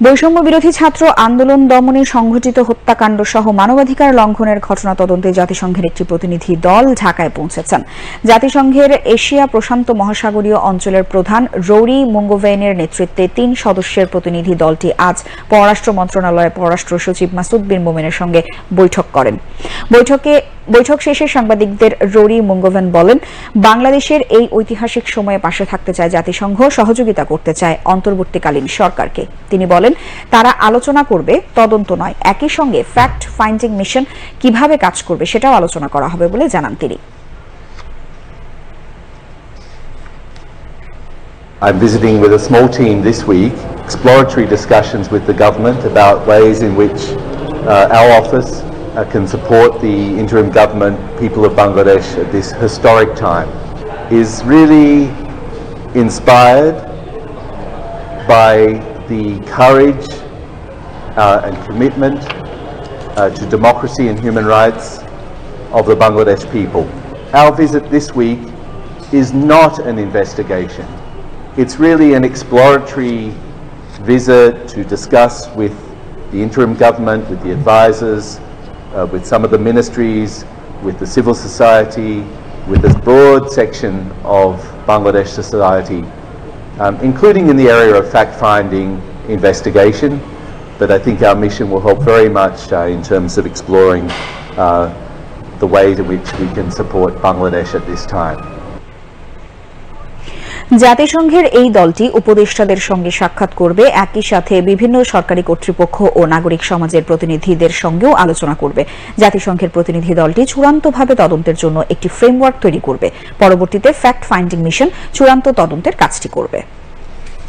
বৈষম্য বিরোধী ছাত্র আন্দোলন দমনে সংঘটিত হত্যাকাণ্ড সহ মানবাধিকার লঙ্ঘনের ঘটনা তদন্তে জাতিসংঘের একটি প্রতিনিধি দল ঢাকায় পৌঁছেছেন। জাতিসংঘের এশিয়া প্রশান্ত মহাসাগরীয় অঞ্চলের প্রধান রৌরি মুঙ্গোভেনের নেতৃত্বে ৩ সদস্যের প্রতিনিধি দলটি আজ পররাষ্ট্র মন্ত্রণালয়ের পররাষ্ট্র সচিব মাসুদ বিন মোমেনের সঙ্গে বৈঠক করেন। বৈঠক শেষে সাংবাদিকদের রৌরি মুঙ্গোভেন বলেন, বাংলাদেশের এই ঐতিহাসিক সময়ে পাশে থাকতে চায় জাতিসংঘ, সহযোগিতা করতে চায় অন্তর্বর্তীকালীন সরকারকে। তিনি বলেন, তারা আলোচনা করবে, তদন্ত নয়। একই সঙ্গে ফ্যাক্ট ফাইন্ডিং মিশন কিভাবে কাজ করবে সেটাও আলোচনা করা হবে বলে জানান তিনি। I'm visiting with a small team this week, exploratory discussions with the government about ways in which our office can support the interim government, people of Bangladesh at this historic time, is really inspired by the courage and commitment to democracy and human rights of the Bangladesh people. Our visit this week is not an investigation. It's really an exploratory visit to discuss with the interim government, with the advisors, with some of the ministries, with the civil society, with this broad section of Bangladesh society, including in the area of fact-finding investigation. But I think our mission will help very much in terms of exploring the ways in which we can support Bangladesh at this time. জাতিসংঘের এই দলটি উপদেষ্টাদের সঙ্গে সাক্ষাৎ করবে, একই সাথে বিভিন্ন সরকারি কর্তৃপক্ষ ও নাগরিক সমাজের প্রতিনিধিদের সঙ্গেও আলোচনা করবে। জাতিসংঘের প্রতিনিধি দলটি চূড়ান্তভাবে তদন্তের জন্য একটি ফ্রেমওয়ার্ক তৈরি করবে। পরবর্তীতে ফ্যাক্ট ফাইন্ডিং মিশন চূড়ান্ত তদন্তের কাজটি করবে।